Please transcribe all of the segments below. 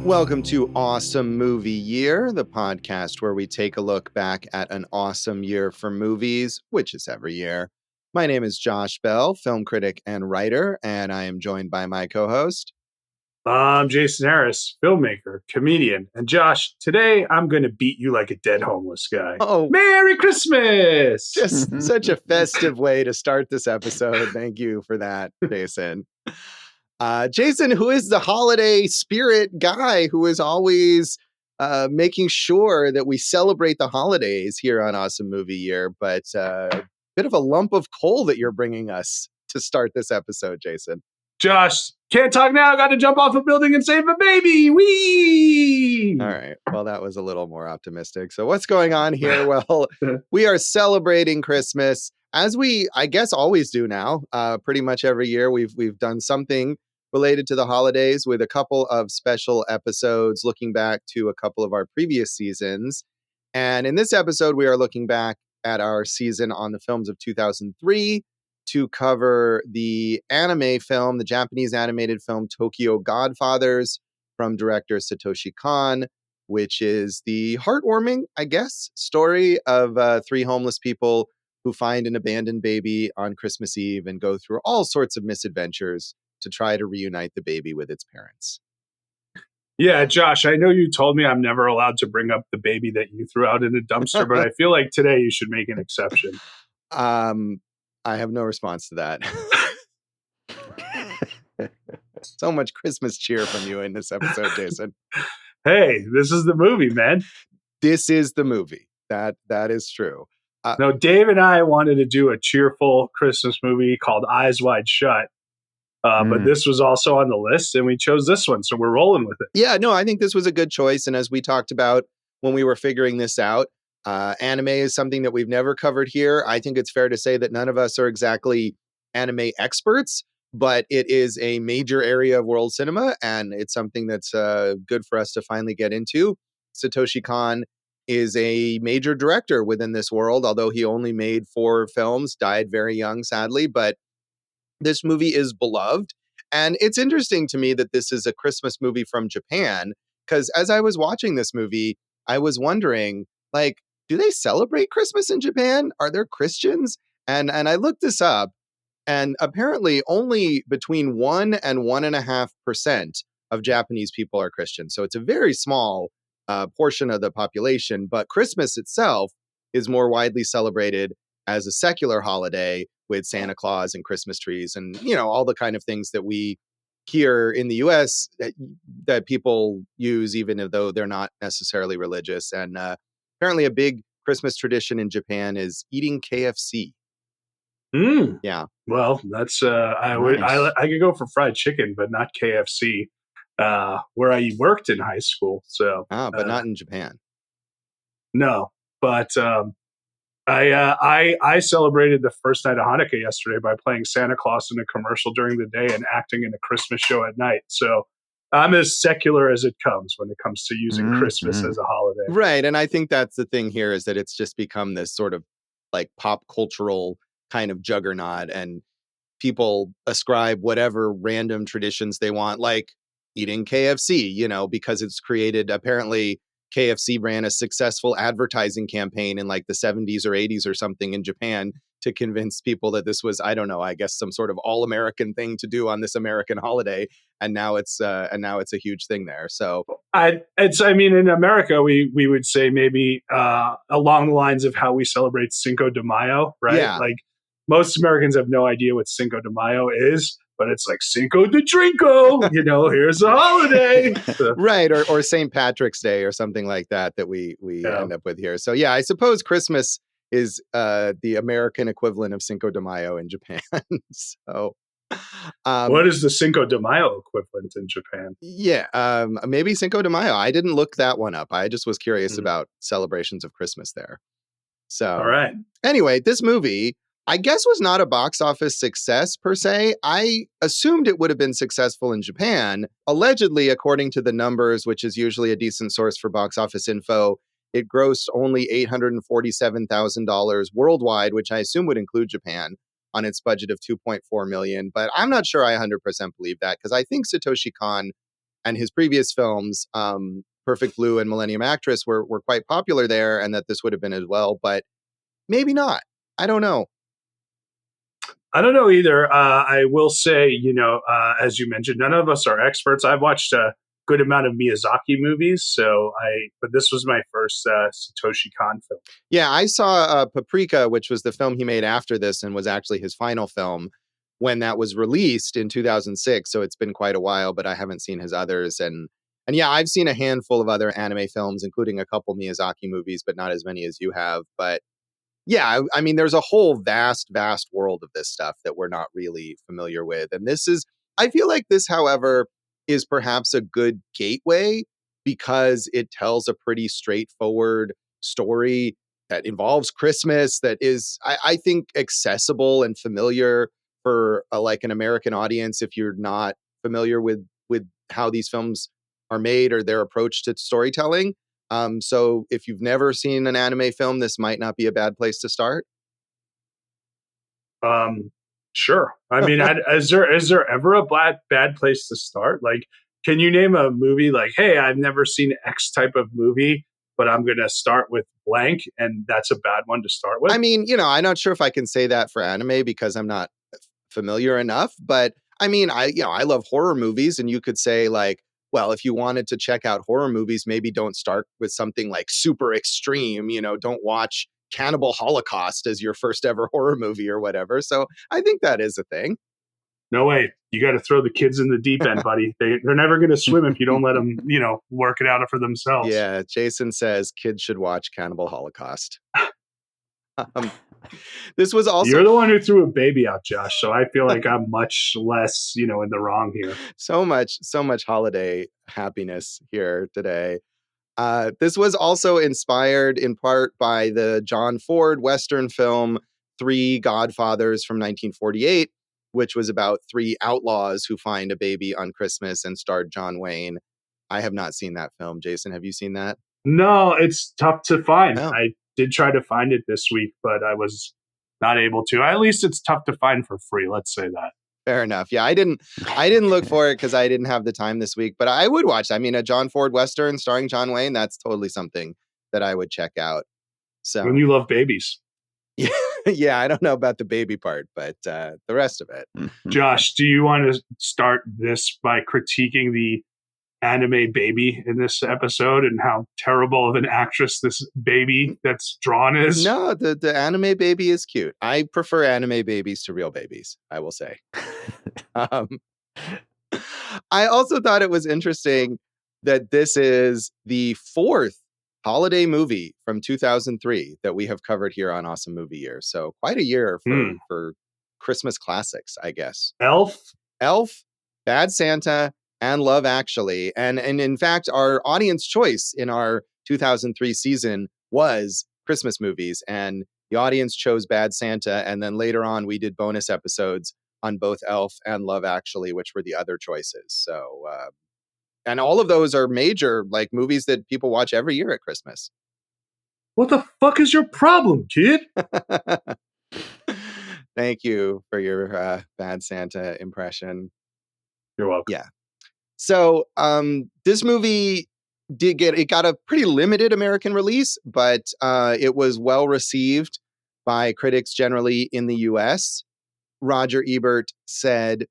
Welcome to Awesome Movie Year, the podcast where we take a look back at an awesome year for movies, which is every year. My name is Josh Bell, film critic and writer, and I am joined by my co-host. I'm Jason Harris, filmmaker, comedian. And Josh, today I'm going to beat you like a dead homeless guy. Oh, Merry Christmas! Just such a festive way to start this episode. Thank you for that, Jason. Jason, who is the holiday spirit guy who is always making sure that we celebrate the holidays here on Awesome Movie Year, but a bit of a lump of coal that you're bringing us to start this episode, Jason. Josh, can't talk now. Got to jump off a building and save a baby. Whee! All right. Well, that was a little more optimistic. So what's going on here? Well, we are celebrating Christmas as we, I guess, always do now. Pretty much every year we've done something related to the holidays with a couple of special episodes looking back to a couple of our previous seasons. And in this episode, we are looking back at our season on the films of 2003 to cover the anime film, the Japanese animated film Tokyo Godfathers from director Satoshi Kon, which is the heartwarming, I guess, story of three homeless people who find an abandoned baby on Christmas Eve and go through all sorts of misadventures to try to reunite the baby with its parents. Yeah, Josh, I know you told me I'm never allowed to bring up the baby that you threw out in a dumpster, but I feel like today you should make an exception. I have no response to that. So much Christmas cheer from you in this episode, Jason. Hey, this is the movie, man. This is the movie. That is true. No, Dave and I wanted to do a cheerful Christmas movie called Eyes Wide Shut. But this was also on the list, and we chose this one, so we're rolling with it. Yeah, no, I think this was a good choice. And as we talked about when we were figuring this out, anime is something that we've never covered here. I think it's fair to say that none of us are exactly anime experts, but it is a major area of world cinema, and it's something that's good for us to finally get into. Satoshi Kon is a major director within this world, although he only made 4 films, died very young, sadly, but this movie is beloved. And it's interesting to me that this is a Christmas movie from Japan, because as I was watching this movie, I was wondering, like, do they celebrate Christmas in Japan? Are there Christians? And I looked this up, and apparently only between 1 and 1.5% of Japanese people are Christian. So it's a very small portion of the population, but Christmas itself is more widely celebrated as a secular holiday with Santa Claus and Christmas trees and, you know, all the kind of things that we here in the US that people use, even though they're not necessarily religious. And apparently a big Christmas tradition in Japan is eating KFC. Yeah. Well, that's I could go for fried chicken, but not KFC, where I worked in high school. So, but not in Japan. No, but I celebrated the first night of Hanukkah yesterday by playing Santa Claus in a commercial during the day and acting in a Christmas show at night. So I'm as secular as it comes when it comes to using Christmas as a holiday. Right. And I think that's the thing here, is that it's just become this sort of like pop cultural kind of juggernaut, and people ascribe whatever random traditions they want, like eating KFC, you know, because it's created, apparently KFC ran a successful advertising campaign in like the 70s or 80s or something in Japan to convince people that this was, I don't know, I guess some sort of all-American thing to do on this American holiday. And now it's a huge thing there. So I mean, in America, we would say maybe along the lines of how we celebrate Cinco de Mayo, right? Yeah. Like most Americans have no idea what Cinco de Mayo is, but it's like Cinco de Trinco, you know, here's a holiday. Right. Or St. Patrick's Day or something like that we end up with here. So yeah, I suppose Christmas is the American equivalent of Cinco de Mayo in Japan. So what is the Cinco de Mayo equivalent in Japan? Yeah, maybe Cinco de Mayo. I didn't look that one up. I just was curious about celebrations of Christmas there. So all right. Anyway, this movie, I guess, was not a box office success per se. I assumed it would have been successful in Japan. Allegedly, according to the numbers, which is usually a decent source for box office info, it grossed only $847,000 worldwide, which I assume would include Japan, on its budget of $2.4 million. But I'm not sure I 100% believe that, because I think Satoshi Kon and his previous films, Perfect Blue and Millennium Actress, were quite popular there, and that this would have been as well, but maybe not. I don't know. I don't know either. I will say, as you mentioned, none of us are experts. I've watched a good amount of Miyazaki movies, but this was my first Satoshi Kon film. Yeah, I saw Paprika, which was the film he made after this and was actually his final film when that was released in 2006. So it's been quite a while, but I haven't seen his others. And yeah, I've seen a handful of other anime films, including a couple Miyazaki movies, but not as many as you have. But yeah, I mean, there's a whole vast world of this stuff that we're not really familiar with. And I feel like this, however, is perhaps a good gateway because it tells a pretty straightforward story that involves Christmas that is, I think, accessible and familiar for like an American audience if you're not familiar with how these films are made or their approach to storytelling. So if you've never seen an anime film, this might not be a bad place to start. Sure. I mean, is there ever a bad place to start? Like, can you name a movie like, hey, I've never seen X type of movie, but I'm going to start with blank, and that's a bad one to start with? I mean, I'm not sure if I can say that for anime because I'm not familiar enough, but I mean, I love horror movies, and you could say like, well, if you wanted to check out horror movies, maybe don't start with something like super extreme, don't watch Cannibal Holocaust as your first ever horror movie or whatever. So I think that is a thing. No way. You got to throw the kids in the deep end, buddy. They're never going to swim if you don't let them, work it out for themselves. Yeah, Jason says kids should watch Cannibal Holocaust. This was also You're the one who threw a baby out, Josh. So I feel like I'm much less, in the wrong here. so much holiday happiness here today. This was also inspired in part by the John Ford Western film Three Godfathers from 1948, which was about three outlaws who find a baby on Christmas and starred John Wayne. I have not seen that film. Jason, have you seen that? No, it's tough to find. Oh. I did try to find it this week, but I was not able to. At least it's tough to find for free. Let's say that. Fair enough. Yeah, I didn't look for it because I didn't have the time this week, but I would watch. I mean, a John Ford Western starring John Wayne, that's totally something that I would check out. So when you love babies. Yeah, I don't know about the baby part, but the rest of it. Josh, do you want to start this by critiquing the anime baby in this episode and how terrible of an actress this baby that's drawn is? No, the anime baby is cute. I prefer anime babies to real babies, I will say. I also thought it was interesting that this is the fourth holiday movie from 2003 that we have covered here on Awesome Movie Year. So quite a year for Christmas classics, I guess. Elf, Bad Santa, and Love Actually. And in fact, our audience choice in our 2003 season was Christmas movies. And the audience chose Bad Santa. And then later on, we did bonus episodes on both Elf and Love Actually, which were the other choices. So, and all of those are major, like movies that people watch every year at Christmas. What the fuck is your problem, kid? Thank you for your Bad Santa impression. You're welcome. Yeah. So this movie got a pretty limited American release, but it was well received by critics generally in the US. Roger Ebert said,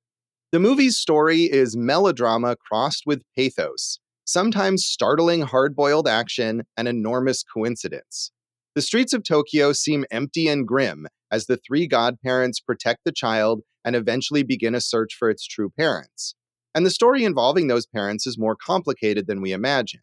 "The movie's story is melodrama crossed with pathos, sometimes startling hard-boiled action and enormous coincidence. The streets of Tokyo seem empty and grim as the three godparents protect the child and eventually begin a search for its true parents. And the story involving those parents is more complicated than we imagine.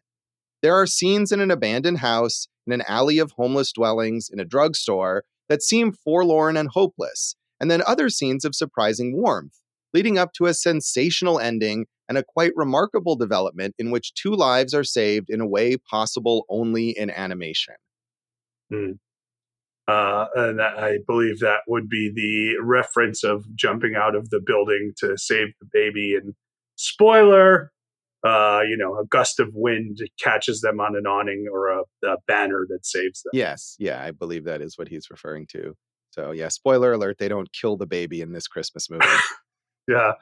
There are scenes in an abandoned house, in an alley of homeless dwellings, in a drugstore that seem forlorn and hopeless, and then other scenes of surprising warmth, leading up to a sensational ending and a quite remarkable development in which two lives are saved in a way possible only in animation." And I believe that would be the reference of jumping out of the building to save the baby. And spoiler, a gust of wind catches them on an awning or a banner that saves them. Yes, yeah, I believe that is what he's referring to. So yeah, spoiler alert, they don't kill the baby in this Christmas movie. Yeah,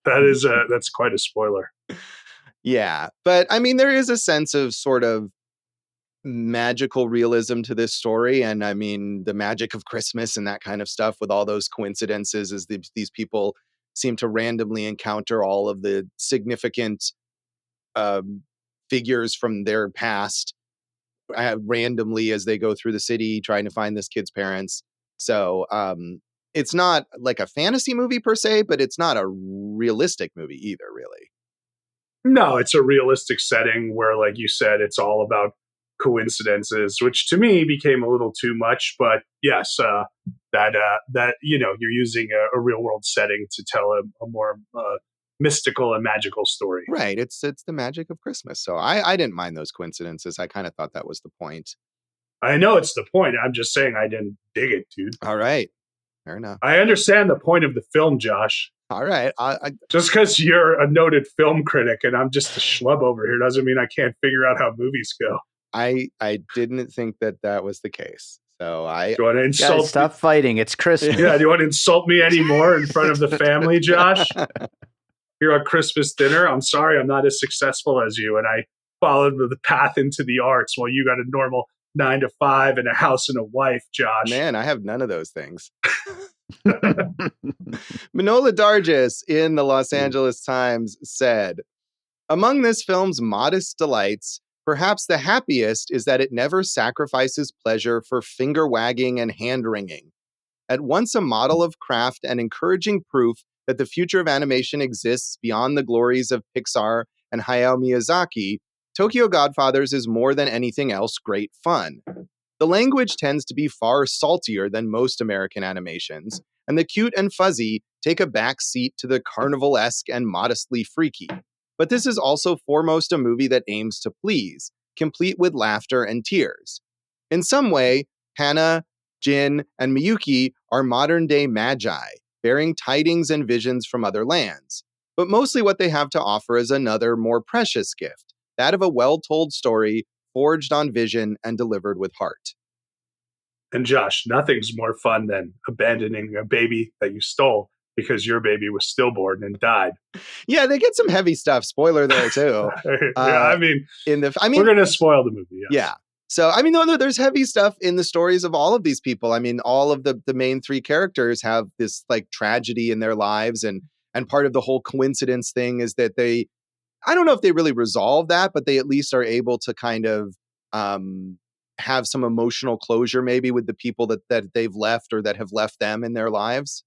that's quite a spoiler. Yeah. But I mean, there is a sense of sort of magical realism to this story. And I mean, the magic of Christmas and that kind of stuff with all those coincidences is these people seem to randomly encounter all of the significant um, figures from their past randomly as they go through the city trying to find this kid's parents. So it's not like a fantasy movie per se, but it's not a realistic movie either, really. No, it's a realistic setting where, like you said, it's all about coincidences, which to me became a little too much. But yes, that you're using a real world setting to tell a more mystical and magical story. Right. It's the magic of Christmas. So I didn't mind those coincidences. I kind of thought that was the point. I know it's the point. I'm just saying I didn't dig it, dude. All right. Fair enough. I understand the point of the film, Josh. All right. Just because you're a noted film critic and I'm just a schlub over here doesn't mean I can't figure out how movies go. I didn't think that was the case. So Do you want to insult Guys, stop fighting. It's Christmas. Yeah, do you want to insult me anymore in front of the family, Josh? Here on Christmas dinner, I'm sorry I'm not as successful as you, and I followed the path into the arts while you got a normal 9 to 5 and a house and a wife, Josh. Man, I have none of those things. Manohla Dargis in the Los Angeles Times said, among this film's modest delights, perhaps the happiest is that it never sacrifices pleasure for finger wagging and hand wringing. At once a model of craft and encouraging proof that the future of animation exists beyond the glories of Pixar and Hayao Miyazaki, Tokyo Godfathers is more than anything else great fun. The language tends to be far saltier than most American animations, and the cute and fuzzy take a back seat to the carnival-esque and modestly freaky. But this is also foremost a movie that aims to please, complete with laughter and tears. In some way, Hana, Jin, and Miyuki are modern-day magi, bearing tidings and visions from other lands. But mostly what they have to offer is another, more precious gift, that of a well-told story forged on vision and delivered with heart. And Josh, nothing's more fun than abandoning a baby that you stole because your baby was stillborn and died. Yeah, they get some heavy stuff. Spoiler there too. We're going to spoil the movie. Yes. Yeah. So, I mean, no, there's heavy stuff in the stories of all of these people. I mean, all of the main three characters have this like tragedy in their lives. And part of the whole coincidence thing is that I don't know if they really resolve that, but they at least are able to kind of have some emotional closure maybe with the people that they've left or that have left them in their lives.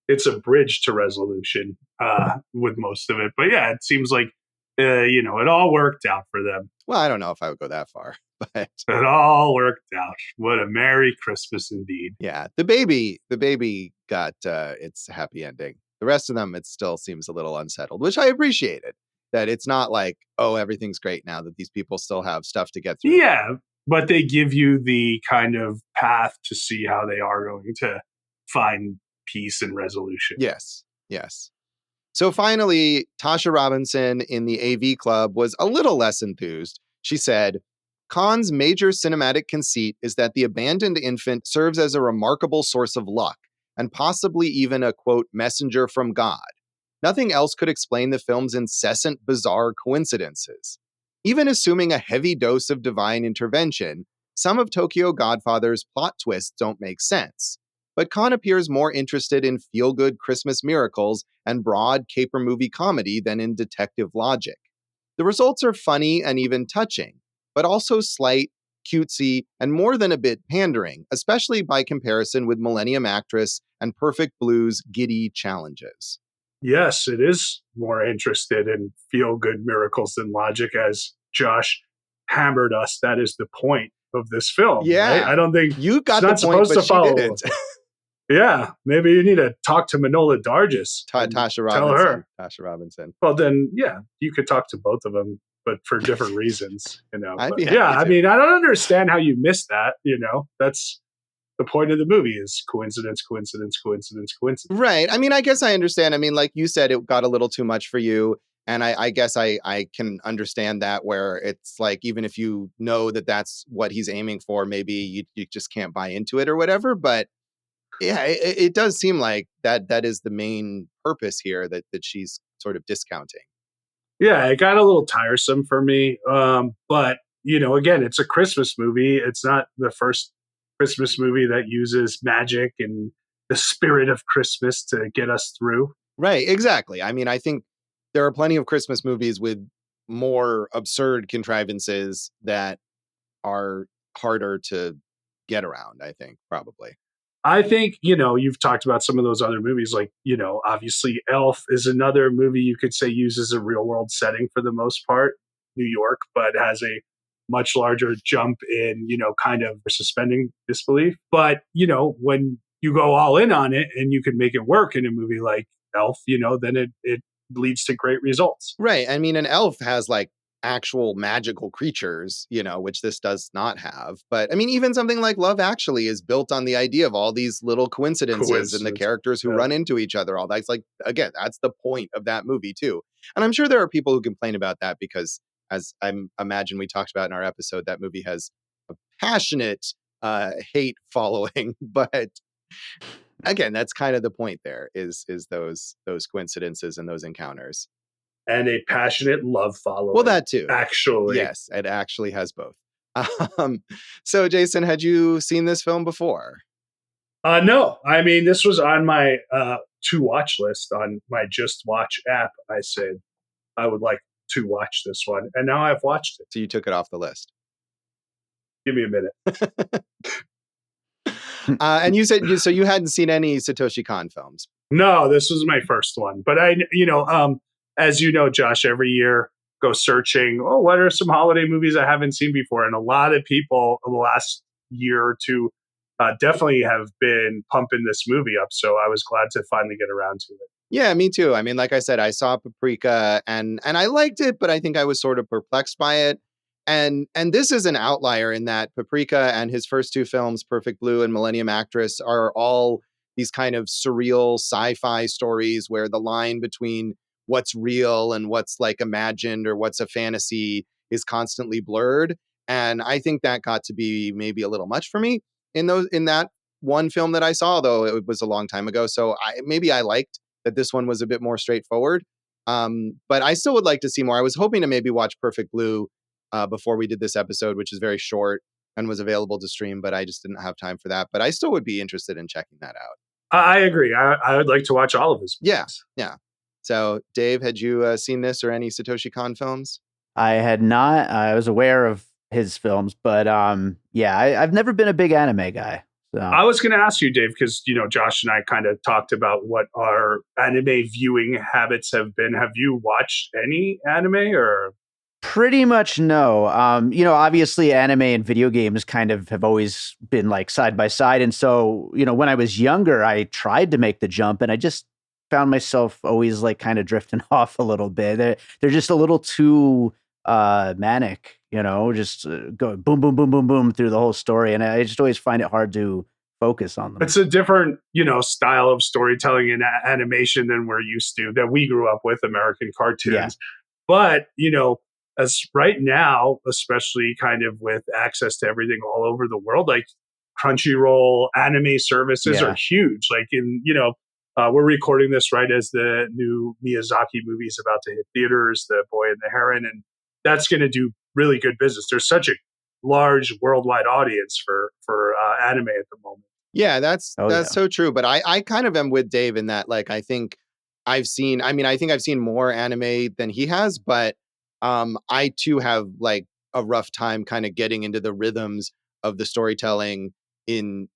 It's a bridge to resolution with most of it. But yeah, it seems like, it all worked out for them. Well, I don't know if I would go that far, but it all worked out. What a Merry Christmas indeed. Yeah. The baby got its happy ending. The rest of them, it still seems a little unsettled, which I appreciated. That it's not like, oh, everything's great now, that these people still have stuff to get through. Yeah, but they give you the kind of path to see how they are going to find peace and resolution. Yes. So finally, Tasha Robinson in the AV Club was a little less enthused. She said, Kon's major cinematic conceit is that the abandoned infant serves as a remarkable source of luck, and possibly even a, quote, messenger from God. Nothing else could explain the film's incessant, bizarre coincidences. Even assuming a heavy dose of divine intervention, some of Tokyo Godfather's plot twists don't make sense. But Kon appears more interested in feel-good Christmas miracles and broad caper movie comedy than in detective logic. The results are funny and even touching, but also slight, cutesy, and more than a bit pandering, especially by comparison with Millennium Actress and Perfect Blue's giddy challenges. Yes, it is more interested in feel-good miracles than logic, as Josh hammered us. That is the point of this film. Yeah. Right? I don't think you got the point, supposed but to follow. She didn't. Yeah, maybe you need to talk to Manohla Dargis. Tasha Robinson. Tell her. Tasha Robinson. Well, then, yeah, you could talk to both of them, but for different reasons, I'd be But, yeah, happy I mean, I don't understand how you missed that. That's the point of the movie is coincidence. Right. I mean, I guess I understand. I mean, like you said, it got a little too much for you. And I guess I can understand that, where it's like, even if you know that that's what he's aiming for, maybe you just can't buy into it or whatever. But yeah, it does seem like that is the main purpose here that she's sort of discounting. Yeah, it got a little tiresome for me. But again, it's a Christmas movie. It's not the first Christmas movie that uses magic and the spirit of Christmas to get us through. Right, exactly. I mean, I think there are plenty of Christmas movies with more absurd contrivances that are harder to get around, I think, probably. I think, you've talked about some of those other movies, like, obviously Elf is another movie you could say uses a real world setting for the most part, New York, but has a much larger jump in, kind of suspending disbelief. But, when you go all in on it and you can make it work in a movie like Elf, then it leads to great results. Right. I mean, an elf has like actual magical creatures, which this does not have. But I mean, even something like Love Actually is built on the idea of all these little coincidences and the Coincidence. characters who Yeah. run into each other. All that's like, again, that's the point of that movie, too. And I'm sure there are people who complain about that because, as I imagine we talked about in our episode, that movie has a passionate hate following. But again, that's kind of the point there is those coincidences and those encounters. And a passionate love following. Well, that too. Actually. Yes, it actually has both. Um, so, Jason, had you seen this film before? No, I mean, this was on my to watch list on my Just Watch app. I said I would like to watch this one, and now I've watched it. So you took it off the list. Give me a minute. And you said so you hadn't seen any Satoshi Kon films. No, this was my first one, but as you know, Josh, every year go searching. Oh, what are some holiday movies I haven't seen before? And a lot of people in the last year or two definitely have been pumping this movie up. So I was glad to finally get around to it. Yeah, me too. I mean, like I said, I saw Paprika and I liked it, but I think I was sort of perplexed by it. And this is an outlier in that Paprika and his first two films, Perfect Blue and Millennium Actress, are all these kind of surreal sci-fi stories where the line between what's real and what's like imagined or what's a fantasy is constantly blurred. And I think that got to be maybe a little much for me in that one film that I saw, though it was a long time ago. So I liked that this one was a bit more straightforward. But I still would like to see more. I was hoping to maybe watch Perfect Blue before we did this episode, which is very short and was available to stream, but I just didn't have time for that. But I still would be interested in checking that out. I agree. I would like to watch all of his movies. Yeah. So, Dave, had you seen this or any Satoshi Kon films? I had not. I was aware of his films, but I've never been a big anime guy. So. I was going to ask you, Dave, because Josh and I kind of talked about what our anime viewing habits have been. Have you watched any anime or? Pretty much no. Obviously anime and video games kind of have always been like side by side. And so, when I was younger, I tried to make the jump and I just found myself always like kind of drifting off a little bit. They're just a little too manic, just going boom, boom, boom, boom, boom through the whole story. And I just always find it hard to focus on them. It's a different, style of storytelling and animation than we're used to, that we grew up with, American cartoons. Yeah. But, as right now, especially kind of with access to everything all over the world, like Crunchyroll anime services are huge. Like we're recording this right as the new Miyazaki movie is about to hit theaters, The Boy and the Heron, and that's going to do really good business. There's such a large worldwide audience for anime at the moment. Yeah, that's so true. But I kind of am with Dave in that, like, I think I've seen more anime than he has, but I too have like a rough time kind of getting into the rhythms of the storytelling in,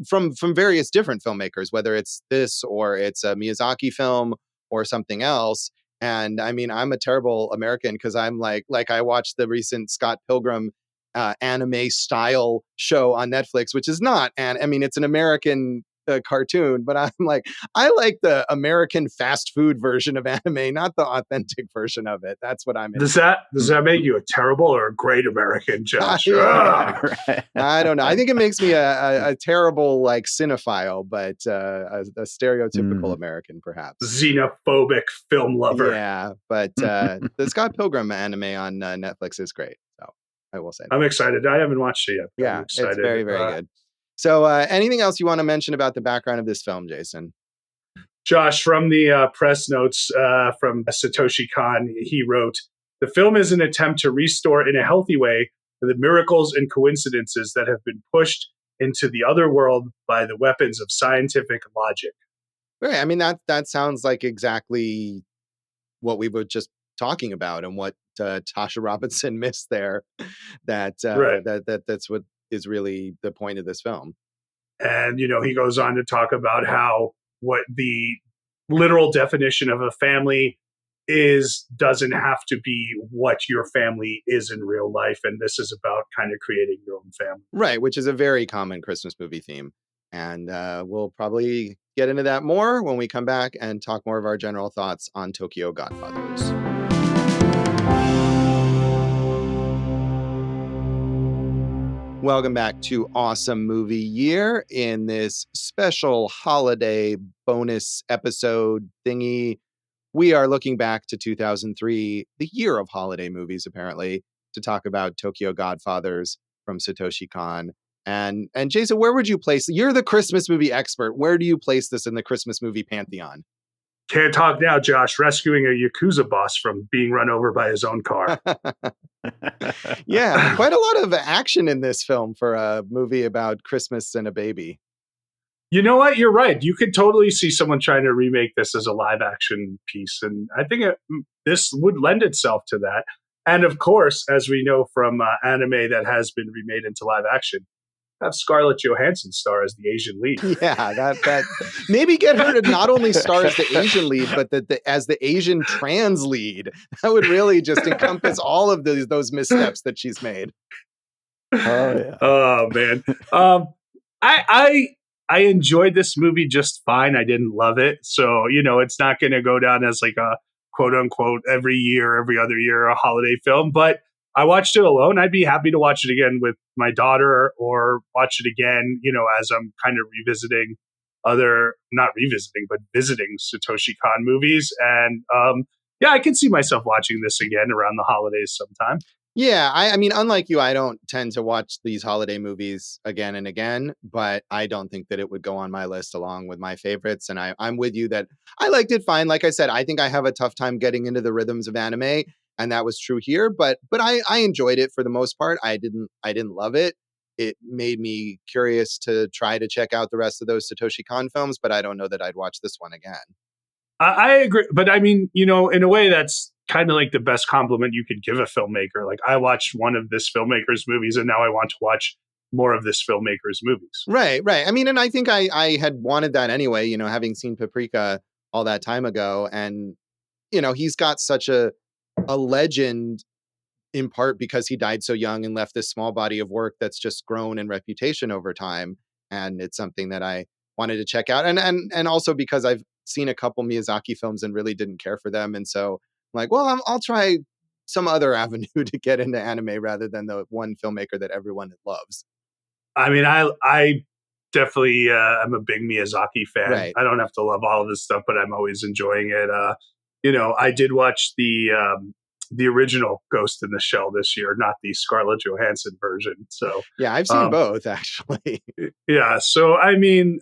from various different filmmakers, whether it's this or it's a Miyazaki film or something else. And I mean, I'm a terrible American because I'm like I watched the recent Scott Pilgrim anime style show on Netflix, which is not, and I mean, it's an American cartoon, but I'm like, I like the American fast food version of anime, not the authentic version of it. That's what I'm into. Does that make you a terrible or a great American, Josh? I don't know. I think it makes me a terrible like cinephile, but a stereotypical American, perhaps. Xenophobic film lover. Yeah, but the Scott Pilgrim anime on Netflix is great. So I will say that. I'm excited. I haven't watched it yet. Yeah, it's very, very good. So anything else you want to mention about the background of this film, Jason? Josh, from the press notes from Satoshi Kon, he wrote, "The film is an attempt to restore in a healthy way the miracles and coincidences that have been pushed into the other world by the weapons of scientific logic." Right. I mean, that sounds like exactly what we were just talking about and what Tasha Robinson missed there. Right. That's what is really the point of this film. And, he goes on to talk about how what the literal definition of a family doesn't have to be what your family is in real life. And this is about kind of creating your own family. Right, which is a very common Christmas movie theme. And we'll probably get into that more when we come back and talk more of our general thoughts on Tokyo Godfathers. Welcome back to Awesome Movie Year in this special holiday bonus episode thingy. We are looking back to 2003, the year of holiday movies, apparently, to talk about Tokyo Godfathers from Satoshi Kon. And Jason, where would you place? You're the Christmas movie expert. Where do you place this in the Christmas movie pantheon? Can't talk now, Josh. Rescuing a Yakuza boss from being run over by his own car. Yeah, quite a lot of action in this film for a movie about Christmas and a baby. You know what? You're right. You could totally see someone trying to remake this as a live action piece. And I think this would lend itself to that. And of course, as we know from anime that has been remade into live action, have Scarlett Johansson star as the Asian lead. Yeah, that maybe get her to not only star as the Asian lead, but as the Asian trans lead. That would really just encompass all of those missteps that she's made. Oh yeah. Oh man. I enjoyed this movie just fine. I didn't love it, so it's not going to go down as like a quote unquote every year, every other year a holiday film. But I watched it alone. I'd be happy to watch it again with my daughter or watch it again, as I'm kind of revisiting not revisiting, but visiting Satoshi Kon movies. And yeah, I can see myself watching this again around the holidays sometime. Yeah, I mean, unlike you, I don't tend to watch these holiday movies again and again, but I don't think that it would go on my list along with my favorites. And I'm with you that I liked it fine. Like I said, I think I have a tough time getting into the rhythms of anime, and that was true here. But I enjoyed it for the most part. I didn't love it. It made me curious to try to check out the rest of those Satoshi Kon films, but I don't know that I'd watch this one again. I agree, but I mean, in a way, that's kind of like the best compliment you could give a filmmaker. Like, I watched one of this filmmaker's movies, and now I want to watch more of this filmmaker's movies. Right. I mean, and I think I had wanted that anyway, having seen Paprika all that time ago. And, he's got such a legend in part because he died so young and left this small body of work that's just grown in reputation over time. And it's something that I wanted to check out. And also because I've seen a couple Miyazaki films and really didn't care for them. And so I'm like, well, I'll try some other avenue to get into anime rather than the one filmmaker that everyone loves. I mean, I definitely am a big Miyazaki fan. Right. I don't have to love all of this stuff, but I'm always enjoying it. I did watch the original Ghost in the Shell this year, not the Scarlett Johansson version. So yeah, I've seen both actually. Yeah. So, I mean,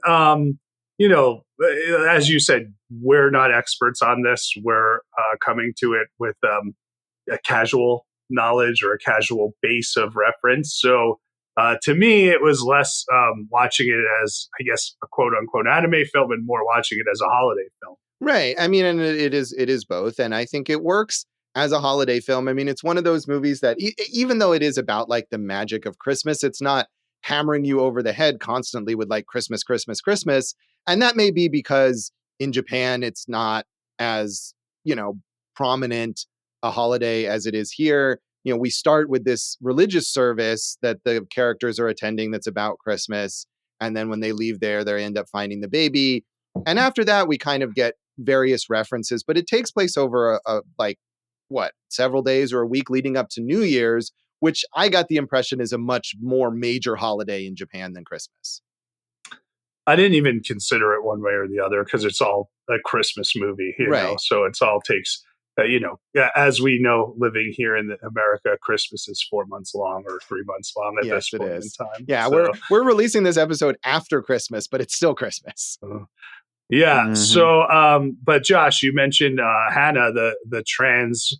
as you said, we're not experts on this. We're coming to it with a casual knowledge or a casual base of reference. So to me, it was less watching it as, I guess, a quote unquote anime film and more watching it as a holiday film. Right. I mean, and it is both. And I think it works as a holiday film. I mean, it's one of those movies that even though it is about like the magic of Christmas, it's not hammering you over the head constantly with like Christmas, Christmas, Christmas. And that may be because in Japan, it's not as, prominent a holiday as it is here. We start with this religious service that the characters are attending that's about Christmas. And then when they leave there, they end up finding the baby. And after that, we kind of get various references, but it takes place over several days or a week leading up to New Year's, which I got the impression is a much more major holiday in Japan than Christmas. I didn't even consider it one way or the other because it's all a Christmas movie, Right. So it's all takes, as we know, living here in America, Christmas is 4 months long or 3 months long at this point in time. Yeah, so, we're releasing this episode after Christmas, but it's still Christmas. Yeah. So, but Josh, you mentioned Hannah, the trans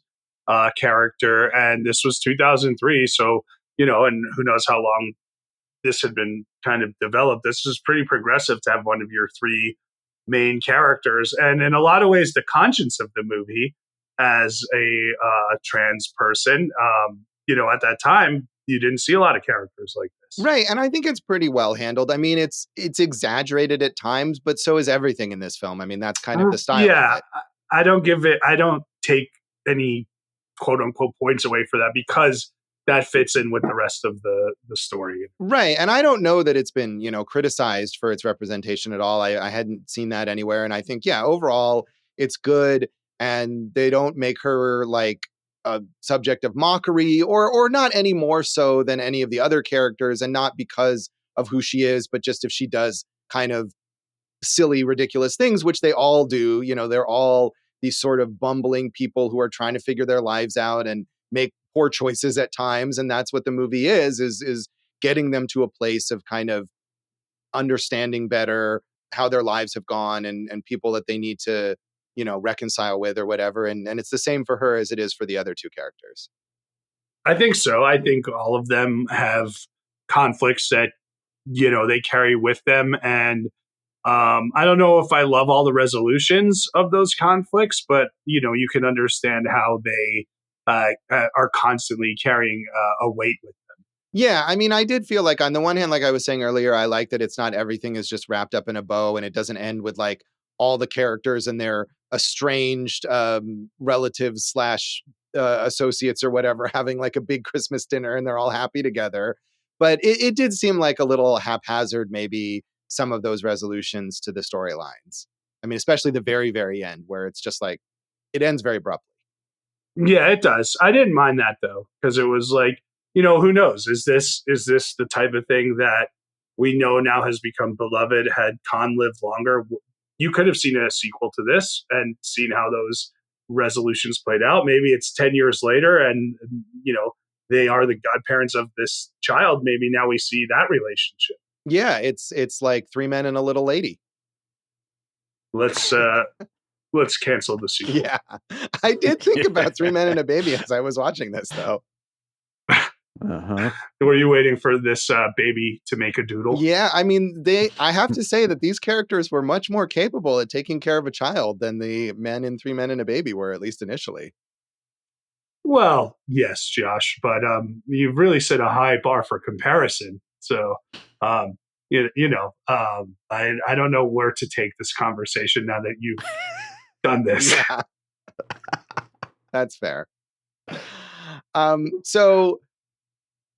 character, and this was 2003. So, and who knows how long this had been kind of developed. This is pretty progressive to have one of your three main characters, and in a lot of ways, the conscience of the movie as a trans person. At that time, you didn't see a lot of characters like this. Right, and I think it's pretty well handled. I mean, it's exaggerated at times, but so is everything in this film. I mean, that's kind of the style of Yeah, it. I don't take any quote unquote points away for that because that fits in with the rest of the story. Right, and I don't know that it's been, criticized for its representation at all. I hadn't seen that anywhere, and I think, yeah, overall, it's good, and they don't make her like a subject of mockery, or not any more so than any of the other characters, and not because of who she is, but just if she does kind of silly, ridiculous things, which they all do. They're all these sort of bumbling people who are trying to figure their lives out and make poor choices at times. And that's what the movie is getting them to a place of kind of understanding better how their lives have gone, and people that they need to, reconcile with or whatever. And it's the same for her as it is for the other two characters. I think so. I think all of them have conflicts that they carry with them, and I don't know if I love all the resolutions of those conflicts, but you can understand how they are constantly carrying a weight with. Yeah, I mean, I did feel like on the one hand, like I was saying earlier, I like that it's not everything is just wrapped up in a bow, and it doesn't end with like all the characters and their estranged relatives slash associates or whatever having like a big Christmas dinner and they're all happy together. But it did seem like a little haphazard, maybe some of those resolutions to the storylines. I mean, especially the very, very end where it's just like it ends very abruptly. Yeah, it does. I didn't mind that though, because it was like, who knows? Is this the type of thing that we know now has become beloved? Had Khan lived longer, you could have seen a sequel to this and seen how those resolutions played out. Maybe it's 10 years later, and they are the godparents of this child. Maybe now we see that relationship. Yeah, it's like Three Men and a Little Lady. Let's let's cancel the sequel. Yeah. I did think about Three Men and a Baby as I was watching this, though. Were you waiting for this baby to make a doodle? Yeah, I mean, I have to say that these characters were much more capable at taking care of a child than the men in Three Men and a Baby were, at least initially. Well, yes, Josh, but you've really set a high bar for comparison. So, I don't know where to take this conversation now that you've done this. Yeah, that's fair. So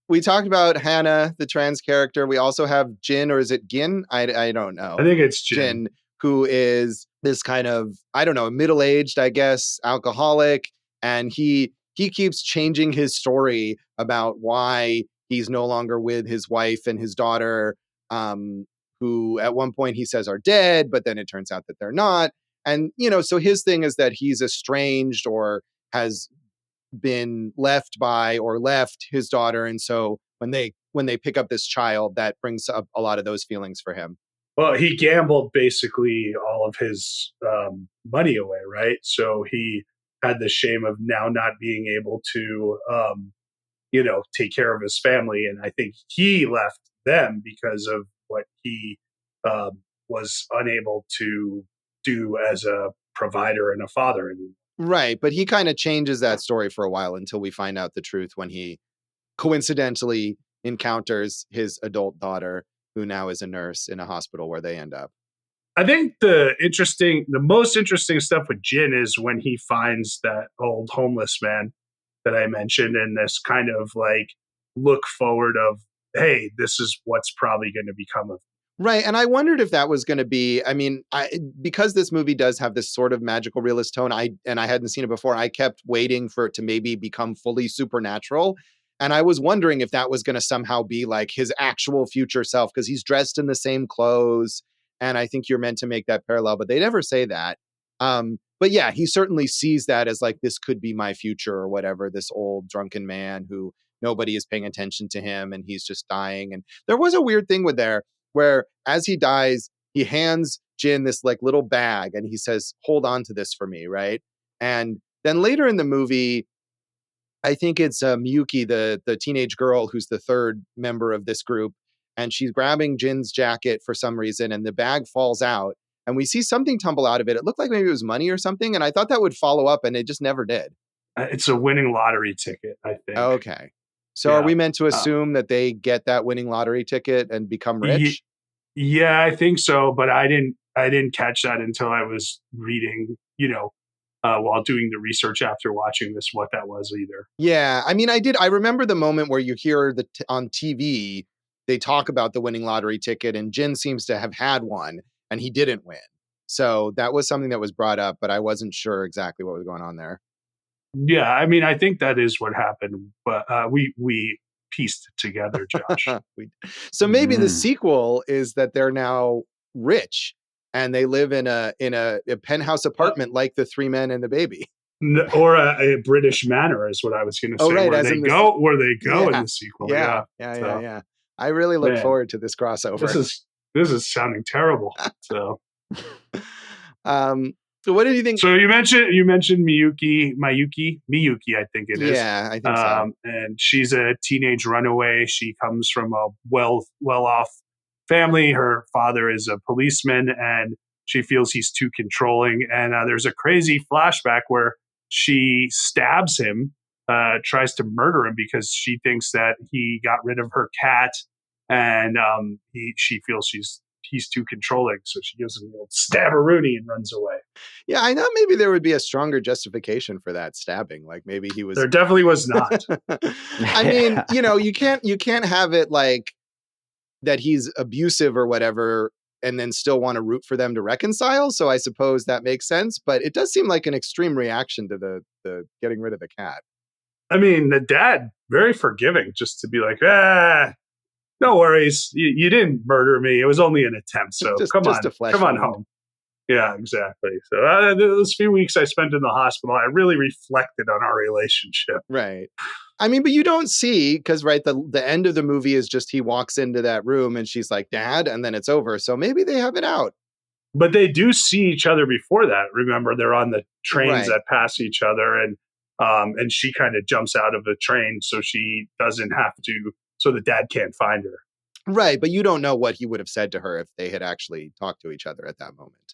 we talked about Hannah, the trans character. We also have Jin, or is it Gin? I don't know. I think it's Jin, who is this kind of, I don't know, middle-aged, I guess, alcoholic. And he keeps changing his story about why he's no longer with his wife and his daughter, who at one point he says are dead, but then it turns out that they're not. And, so his thing is that he's estranged or has been left by or left his daughter. And so when they pick up this child, that brings up a lot of those feelings for him. Well, he gambled basically all of his money away, right? So he had the shame of now not being able to, take care of his family. And I think he left them because of what he was unable to do as a provider and a father anymore. Right. But he kind of changes that story for a while until we find out the truth when he coincidentally encounters his adult daughter, who now is a nurse in a hospital where they end up. I think the most interesting stuff with Jin is when he finds that old homeless man that I mentioned, and this kind of like look forward of, hey, this is what's probably going to become of. Right. And I wondered if that was going to be, I mean, because this movie does have this sort of magical realist tone, I hadn't seen it before. I kept waiting for it to maybe become fully supernatural. And I was wondering if that was going to somehow be like his actual future self, because he's dressed in the same clothes. And I think you're meant to make that parallel, but they never say that. But yeah, he certainly sees that as like, this could be my future or whatever, this old drunken man who nobody is paying attention to him and he's just dying. And there was a weird thing with there where as he dies, he hands Jin this like little bag, and he says, "Hold on to this for me," right? And then later in the movie, I think it's Miyuki, the teenage girl who's the third member of this group, and she's grabbing Jin's jacket for some reason, and the bag falls out, and we see something tumble out of it. It looked like maybe it was money or something, and I thought that would follow up, and it just never did. It's a winning lottery ticket, I think. Okay, so are Yeah. we meant to assume that they get that winning lottery ticket and become rich? Yeah, I think so, but I didn't catch that until I was reading, while doing the research after watching this, what that was either. Yeah, I mean, I did. I remember the moment where you hear on TV they talk about the winning lottery ticket, and Jin seems to have had one, and he didn't win. So that was something that was brought up, but I wasn't sure exactly what was going on there. Yeah, I mean, I think that is what happened, but we pieced it together, Josh. So maybe the sequel is that they're now rich and they live in a penthouse apartment like the three men and the baby. Or a British manor is what I was going to say. Right, where they go in Yeah. the sequel. Yeah. I really look forward to this crossover. This is sounding terrible. So, so what did you think? So you mentioned Miyuki, I think it is. Yeah, I think so. And she's a teenage runaway. She comes from a well-off family. Her father is a policeman, and she feels he's too controlling. And there's a crazy flashback where she stabs him, tries to murder him because she thinks that he got rid of her cat, and she feels he's too controlling. So she gives him the old stabberoonie and runs away. Yeah, I know maybe there would be a stronger justification for that stabbing. Like maybe he was. There definitely was not. I mean, you can't have it like that he's abusive or whatever and then still want to root for them to reconcile. So I suppose that makes sense, but it does seem like an extreme reaction to the getting rid of the cat. I mean, the dad, very forgiving, just to be like, no worries. You didn't murder me. It was only an attempt. So come on home. Yeah, exactly. So those few weeks I spent in the hospital, I really reflected on our relationship. Right. I mean, but you don't see, because the end of the movie is just he walks into that room and she's like, "Dad," and then it's over. So maybe they have it out. But they do see each other before that. Remember, they're on the trains that pass each other, and she kind of jumps out of the train so she doesn't have to, so the dad can't find her. Right, but you don't know what he would have said to her if they had actually talked to each other at that moment.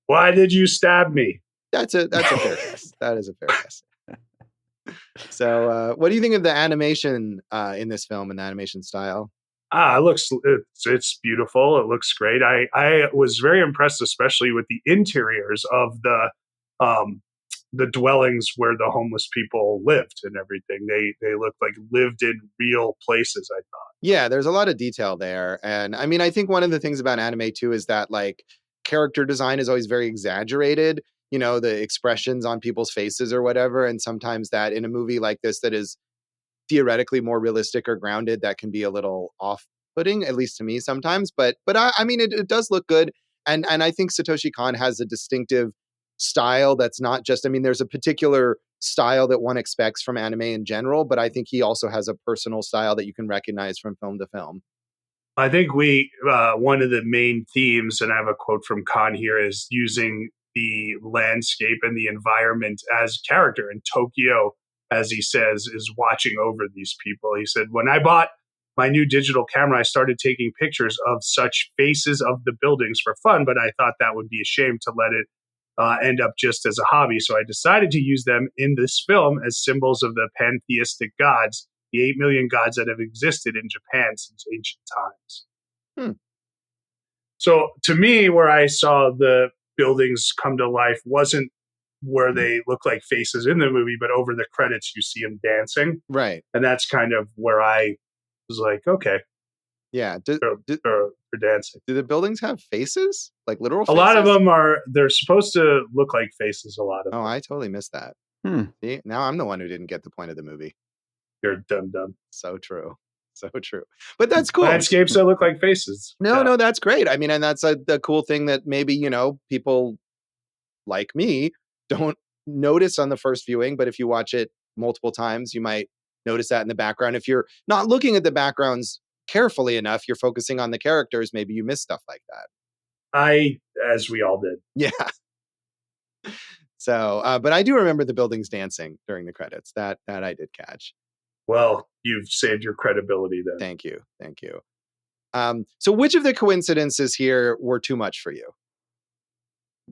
Why did you stab me? That's a fair guess. That is a fair guess. So, what do you think of the animation in this film and the animation style? It's beautiful. It looks great. I was very impressed, especially with the interiors of the dwellings where the homeless people lived and everything. They looked like lived in real places, I thought. Yeah, there's a lot of detail there. And I mean, I think one of the things about anime too is that like character design is always very exaggerated, the expressions on people's faces or whatever. And sometimes that in a movie like this that is theoretically more realistic or grounded, that can be a little off-putting, at least to me sometimes. But I mean, it does look good. And I think Satoshi Kon has a distinctive style that's not just, I mean, there's a particular style that one expects from anime in general, but I think he also has a personal style that you can recognize from film to film. I think one of the main themes, and I have a quote from Khan here, is using the landscape and the environment as character. And Tokyo, as he says, is watching over these people. He said, when I bought my new digital camera, I started taking pictures of such faces of the buildings for fun, but I thought that would be a shame to let it end up just as a hobby. So I decided to use them in this film as symbols of the pantheistic gods, the 8 million gods that have existed in Japan since ancient times. So to me, where I saw the buildings come to life wasn't where they look like faces in the movie, but over the credits, you see them dancing. Right. And that's kind of where I was like, okay. Yeah. They're dancing. Do the buildings have faces? Like literal faces? A lot of them they're supposed to look like faces, a lot of them. Oh, I totally missed that. See, now I'm the one who didn't get the point of the movie. You're dumb. So true. So true. But that's cool. Landscapes that look like faces. No, that's great. I mean, and that's the cool thing that maybe, people like me don't notice on the first viewing, but if you watch it multiple times, you might notice that in the background. If you're not looking at the backgrounds carefully enough, you're focusing on the characters, maybe you miss stuff like that. As we all did. Yeah. So, but I do remember the buildings dancing during the credits. That I did catch. Well, you've saved your credibility then. Thank you. So which of the coincidences here were too much for you?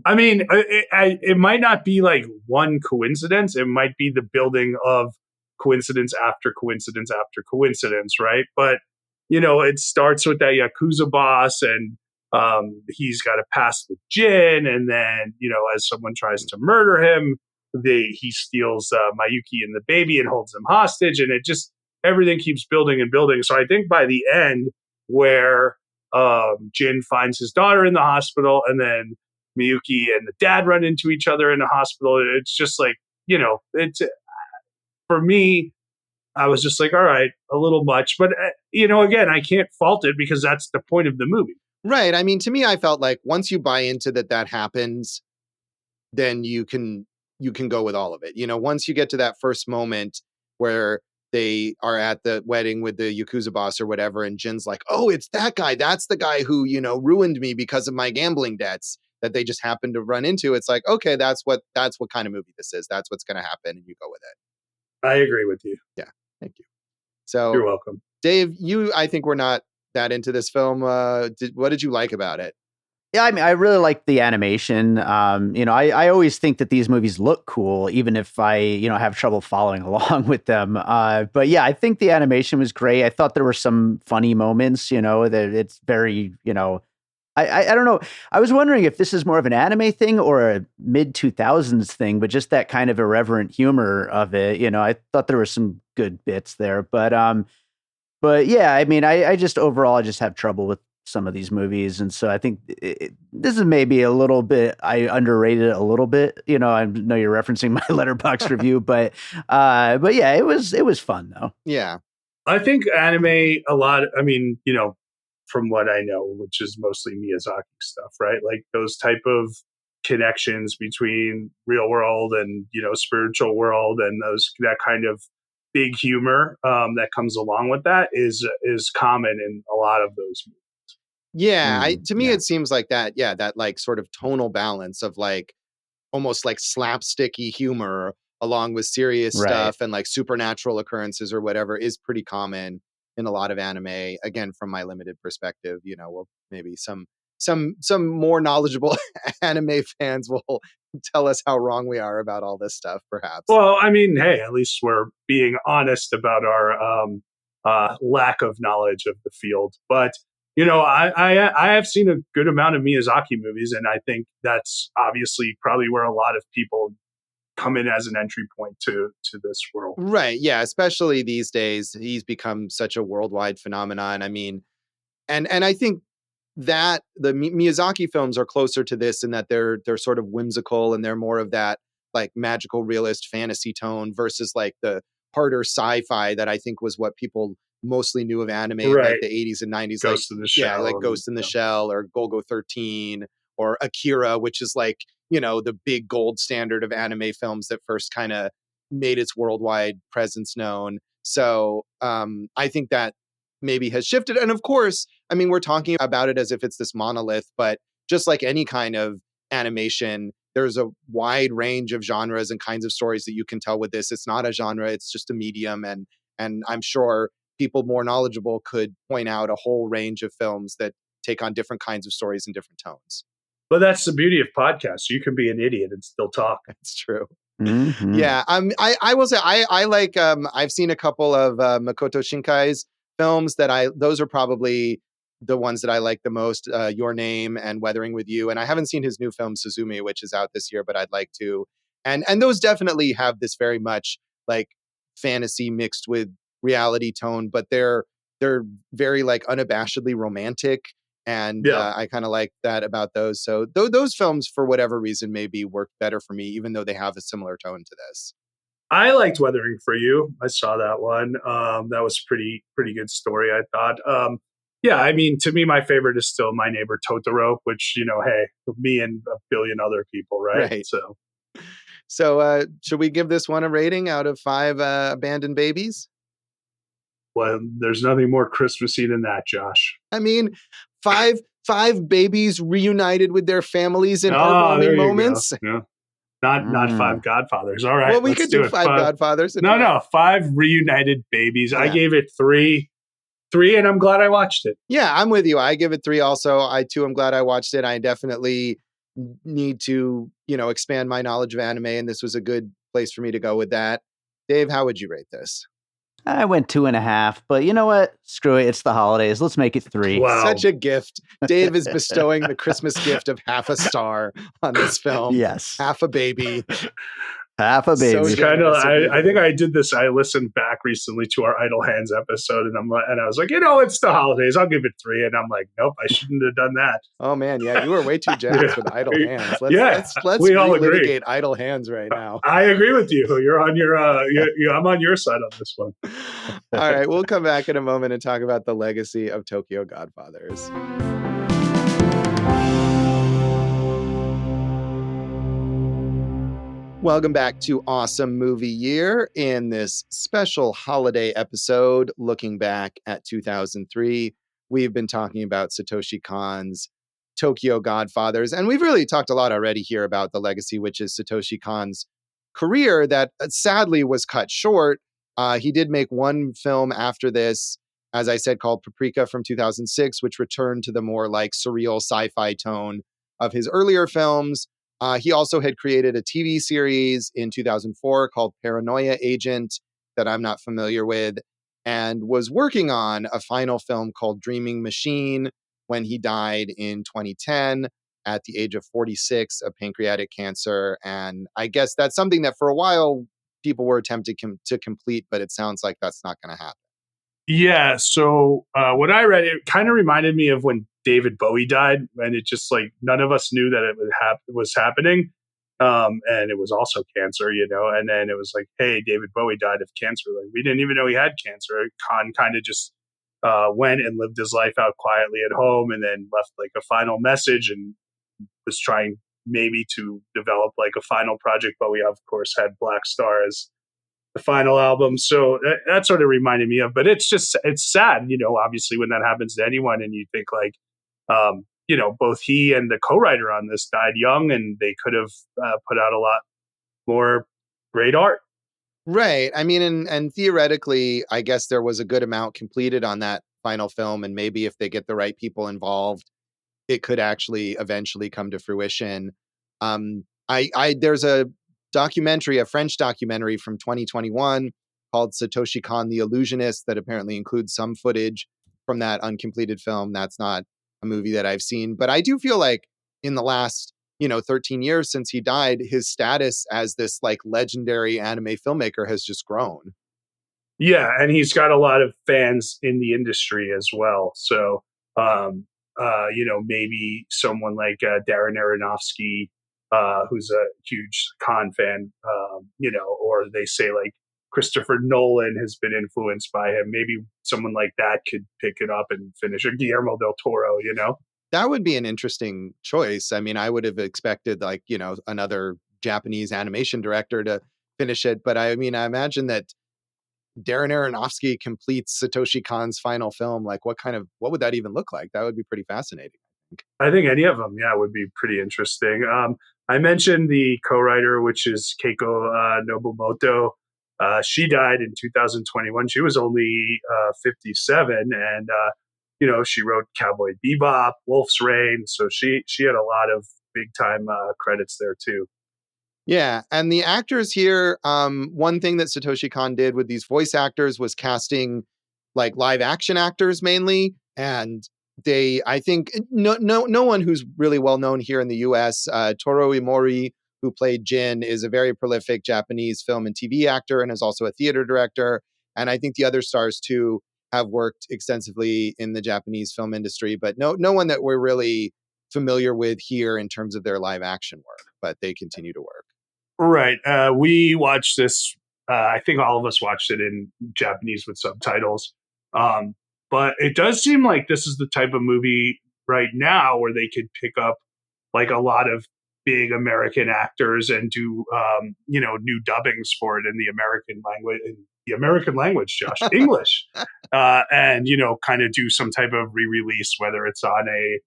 I mean, it might not be like one coincidence. It might be the building of coincidence after coincidence after coincidence, right? But, it starts with that Yakuza boss, and he's got a past with Jin. And then, as someone tries to murder him, he steals Mayuki and the baby and holds them hostage. And everything keeps building and building. So I think by the end, where Jin finds his daughter in the hospital, and then Miyuki and the dad run into each other in the hospital. It's just like, it's for me, I was just like, all right, a little much. But, again, I can't fault it because that's the point of the movie. Right. I mean, to me, I felt like once you buy into that happens, then you can go with all of it. Once you get to that first moment where they are at the wedding with the Yakuza boss or whatever, and Jin's like, oh, it's that guy. That's the guy who, ruined me because of my gambling debts that they just happened to run into. It's like, okay, that's what kind of movie this is. That's what's going to happen. And you go with it. I agree with you. Yeah. Thank you. So you're welcome. Dave, I think we're not that into this film. What did you like about it? Yeah, I mean, I really like the animation. I always think that these movies look cool, even if I, have trouble following along with them. But yeah, I think the animation was great. I thought there were some funny moments, that it's very, I don't know. I was wondering if this is more of an anime thing or a mid 2000s thing, but just that kind of irreverent humor of it. I thought there were some good bits there, but yeah, I mean, I just overall I just have trouble with some of these movies, and so I think this is maybe a little bit I underrated it a little bit. I know you're referencing my Letterboxd review, but yeah, it was fun though. Yeah, I think anime a lot. I mean, from what I know, which is mostly Miyazaki stuff, right? Like those type of connections between real world and spiritual world, and that kind of big humor that comes along with that is common in a lot of those movies. Yeah, to me it seems like that. Yeah, that like sort of tonal balance of like almost like slapsticky humor along with serious stuff and like supernatural occurrences or whatever is pretty common in a lot of anime. Again, from my limited perspective, well, maybe some more knowledgeable anime fans will tell us how wrong we are about all this stuff, perhaps. Well, I mean, hey, at least we're being honest about our lack of knowledge of the field. But I have seen a good amount of Miyazaki movies, and I think that's obviously probably where a lot of people come in as an entry point to this world. Right. Yeah. Especially these days, he's become such a worldwide phenomenon. I mean, and I think that the Miyazaki films are closer to this in that they're sort of whimsical and they're more of that like magical realist fantasy tone versus like the harder sci-fi that I think was what people mostly knew of anime in like the 80s and 90s. Ghost in the Shell. Yeah, like Ghost in the Shell or Golgo 13 or Akira, which is like, the big gold standard of anime films that first kind of made its worldwide presence known. So I think that maybe has shifted. And of course, I mean, we're talking about it as if it's this monolith, but just like any kind of animation, there's a wide range of genres and kinds of stories that you can tell with this. It's not a genre, it's just a medium. And I'm sure people more knowledgeable could point out a whole range of films that take on different kinds of stories and different tones. But that's the beauty of podcasts. You can be an idiot and still talk. That's true. Mm-hmm. Yeah. I will say I like I've seen a couple of Makoto Shinkai's films those are probably the ones that I like the most, Your Name and Weathering with You. And I haven't seen his new film Suzumi, which is out this year, but I'd like to. And those definitely have this very much like fantasy mixed with reality tone, but they're very like unabashedly romantic. And I kind of like that about those. So those films, for whatever reason, maybe work better for me, even though they have a similar tone to this. I liked Weathering for You. I saw that one. That was pretty good story, I thought. Yeah, I mean, to me, my favorite is still My Neighbor Totoro, which, hey, me and a billion other people, right? So should we give this one a rating out of 5 abandoned babies? Well, there's nothing more Christmassy than that, Josh. I mean, five 5 babies reunited with their families in Oh, there heartwarming you go. moments. Yeah. Not Five Godfathers. All right, Well, we let's could do do it. 5 Godfathers. No, 5 reunited babies. I Yeah. gave it 3, and I'm glad I watched it. Yeah, I'm with you. I give it 3 also. I too am glad I watched it. I definitely need to, expand my knowledge of anime, and this was a good place for me to go with that. Dave, how would you rate this? I went 2.5, but you know what? Screw it. It's the holidays. Let's make it 3. Wow. Such a gift. Dave is bestowing the Christmas gift of half a star on this film. Yes. Half a baby. Half a baby. So Kind of. generous of you, I think Dave. I did this. I listened back recently to our Idle Hands episode, and I was like, it's the holidays. I'll give it 3, and I'm like, nope, I shouldn't have done that. Oh man, yeah, you were way too generous with Idle Hands. Let's we all agree. relitigate Idle Hands right now. I agree with you. You're on your. I'm on your side on this one. All right, we'll come back in a moment and talk about the legacy of Tokyo Godfathers. Welcome back to Awesome Movie Year in this special holiday episode looking back at 2003. We've been talking about Satoshi Kon's Tokyo Godfathers, and we've really talked a lot already here about the legacy, which is Satoshi Kon's career that sadly was cut short. He did make one film after this, as I said, called Paprika from 2006, which returned to the more like surreal sci-fi tone of his earlier films. He also had created a TV series in 2004 called Paranoia Agent that I'm not familiar with, and was working on a final film called Dreaming Machine when he died in 2010 at the age of 46 of pancreatic cancer. And I guess that's something that for a while people were attempting to complete, but it sounds like that's not going to happen. Yeah. So when I read it, it kind of reminded me of when David Bowie died, and it just like none of us knew that it was happening, and it was also cancer, And then it was like, hey, David Bowie died of cancer. Like we didn't even know he had cancer. Khan kind of just went and lived his life out quietly at home, and then left like a final message, and was trying maybe to develop like a final project. But we of course had Black Star as the final album. So that sort of reminded me of, but it's sad, obviously when that happens to anyone, and you think like, both he and the co-writer on this died young, and they could have put out a lot more great art. Right. I mean, and theoretically, I guess there was a good amount completed on that final film. And maybe if they get the right people involved, it could actually eventually come to fruition. There's a French documentary from 2021 called Satoshi Kon, the Illusionist, that apparently includes some footage from that uncompleted film. That's not a movie that I've seen, but I do feel like in the last 13 years since he died, his status as this like legendary anime filmmaker has just grown. Yeah, and he's got a lot of fans in the industry as well. So, maybe someone like Darren Aronofsky, who's a huge Khan fan, or they say like Christopher Nolan has been influenced by him. Maybe someone like that could pick it up and finish, or Guillermo del Toro, That would be an interesting choice. I mean, I would have expected like, another Japanese animation director to finish it. But I mean, I imagine that Darren Aronofsky completes Satoshi Kon's final film. Like what would that even look like? That would be pretty fascinating. I think any of them, would be pretty interesting. I mentioned the co-writer, which is Keiko Nobumoto. She died in 2021. She was only 57, and she wrote Cowboy Bebop, Wolf's Rain. So she had a lot of big time credits there too. Yeah, and the actors here, one thing that Satoshi Kon did with these voice actors was casting like live action actors mainly, and I think no one who's really well known here in the U.S. Toru Emori, who played Jin, is a very prolific Japanese film and TV actor and is also a theater director. And I think the other stars too have worked extensively in the Japanese film industry, but no one that we're really familiar with here in terms of their live action work, but they continue to work. Right. We watched this. I think all of us watched it in Japanese with subtitles. But it does seem like this is the type of movie right now where they could pick up like a lot of big American actors and do, new dubbings for it in the American language, Josh, English, and, kind of do some type of re-release, whether it's on a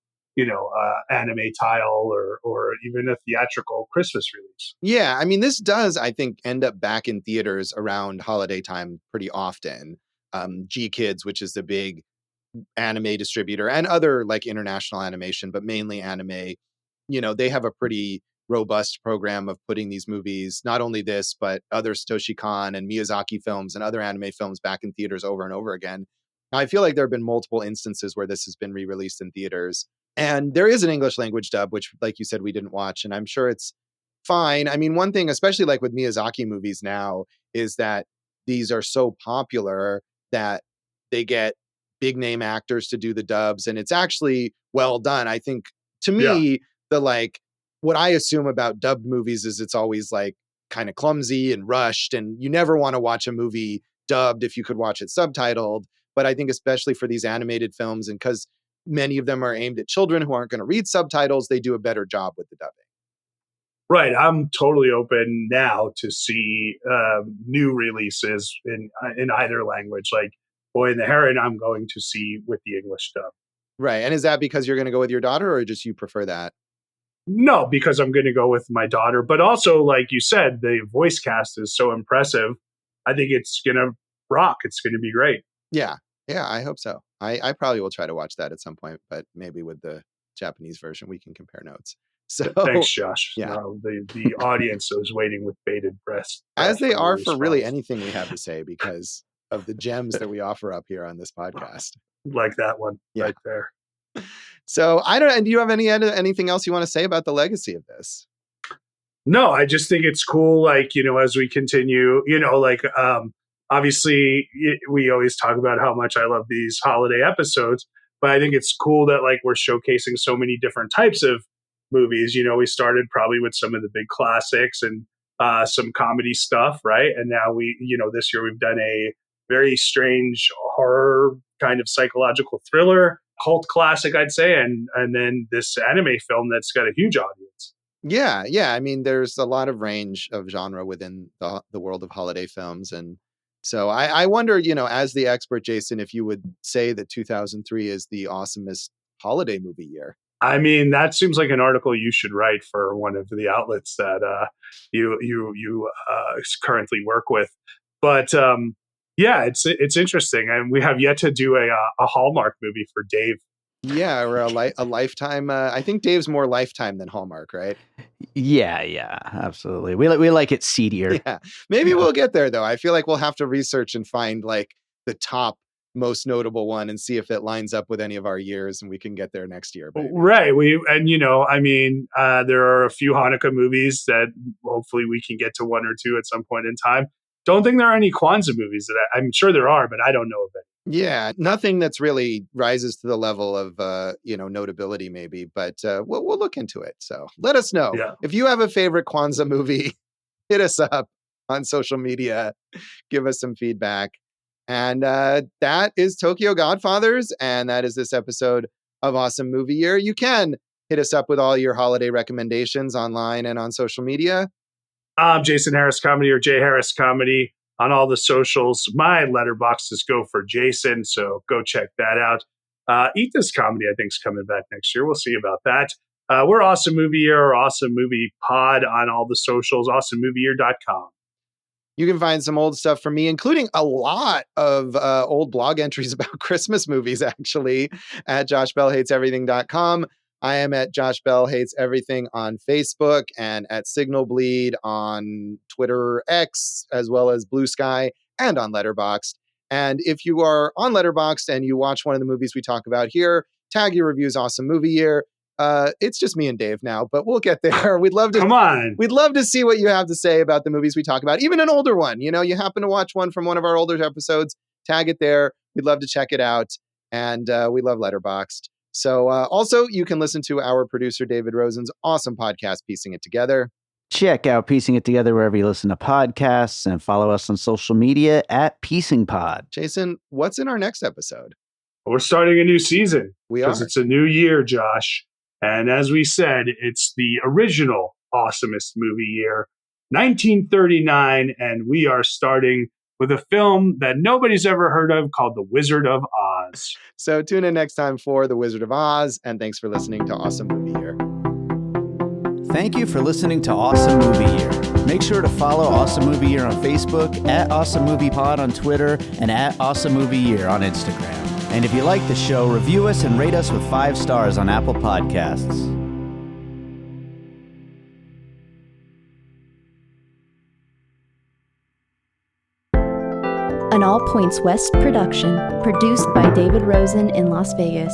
anime tile or even a theatrical Christmas release. Yeah, I mean, this does, I think, end up back in theaters around holiday time pretty often. G Kids, which is the big anime distributor, and other like international animation, but mainly anime, they have a pretty robust program of putting these movies, not only this, but other Satoshi Kon and Miyazaki films and other anime films back in theaters over and over again. I feel like there have been multiple instances where this has been re-released in theaters. And there is an English language dub, which, like you said, we didn't watch. And I'm sure it's fine. I mean, one thing, especially like with Miyazaki movies now, is that these are so popular that they get big name actors to do the dubs. And it's actually well done. I think to me, the like, what I assume about dubbed movies is it's always like kind of clumsy and rushed. And you never want to watch a movie dubbed if you could watch it subtitled. But I think especially for these animated films, and because many of them are aimed at children who aren't going to read subtitles, they do a better job with the dubbing. Right. I'm totally open now to see new releases in either language. Like Boy and the Heron, I'm going to see with the English dub. Right. And is that because you're going to go with your daughter, or just you prefer that? No, because I'm going to go with my daughter. But also, like you said, the voice cast is so impressive. I think it's going to rock. It's going to be great. Yeah. Yeah, I hope so. I probably will try to watch that at some point, but maybe with the Japanese version, we can compare notes. So thanks, Josh. Yeah. No, the audience is waiting with bated breath. As they are for really anything we have to say, because of the gems that we offer up here on this podcast. Like that one right there. So I don't know. Do you have anything else you want to say about the legacy of this? No, I just think it's cool. Like, as we continue, obviously we always talk about how much I love these holiday episodes, but I think it's cool that like we're showcasing so many different types of movies. We started probably with some of the big classics and some comedy stuff, right? And now this year we've done a very strange horror kind of psychological thriller, cult classic, I'd say, and then this anime film that's got a huge audience. Yeah. I mean, there's a lot of range of genre within the world of holiday films, and so I wonder, as the expert, Jason, if you would say that 2003 is the awesomest holiday movie year. I mean, that seems like an article you should write for one of the outlets that you currently work with. But yeah, it's interesting, and we have yet to do a Hallmark movie for Dave. Yeah, or a Lifetime. I think Dave's more Lifetime than Hallmark, right? Yeah, absolutely. We like it seedier. Yeah, maybe we'll get there though. I feel like we'll have to research and find like the top most notable one and see if it lines up with any of our years, and we can get there next year. Baby. Right. There are a few Hanukkah movies that hopefully we can get to one or two at some point in time. Don't think there are any Kwanzaa movies that I'm sure there are, but I don't know of it. Yeah, nothing that's really rises to the level of notability, maybe, but we'll look into it. So let us know if you have a favorite Kwanzaa movie. Hit us up on social media. Give us some feedback. And that is Tokyo Godfathers, and that is this episode of Awesome Movie Year. You can hit us up with all your holiday recommendations online and on social media. Jason Harris Comedy or Jay Harris Comedy on all the socials. My letterboxes go for Jason, so go check that out. Eat This Comedy, I think, is coming back next year. We'll see about that. We're Awesome Movie Year or Awesome Movie Pod on all the socials, awesomemovieyear.com. You can find some old stuff from me, including a lot of old blog entries about Christmas movies, actually, at joshbellhateseverything.com. I am at Josh Bell Hates Everything on Facebook and at Signal Bleed on Twitter X, as well as Blue Sky and on Letterboxd. And if you are on Letterboxd and you watch one of the movies we talk about here, tag your reviews Awesome Movie Year. It's just me and Dave now, but we'll get there. We'd love to come on. We'd love to see what you have to say about the movies we talk about, even an older one. You happen to watch one from one of our older episodes, tag it there. We'd love to check it out. And we love Letterboxd. So also, you can listen to our producer, David Rosen's awesome podcast, Piecing It Together. Check out Piecing It Together wherever you listen to podcasts and follow us on social media at Piecing Pod. Jason, what's in our next episode? We're starting a new season. We are. Because it's a new year, Josh. And as we said, it's the original awesomest movie year, 1939. And we are starting with a film that nobody's ever heard of called The Wizard of Oz. Oz. So tune in next time for The Wizard of Oz, and thanks for listening to Awesome Movie Year. Thank you for listening to Awesome Movie Year. Make sure to follow Awesome Movie Year on Facebook, at Awesome Movie Pod on Twitter, and at Awesome Movie Year on Instagram. And if you like the show, review us and rate us with 5 stars on Apple Podcasts. An All Points West production, produced by David Rosen in Las Vegas.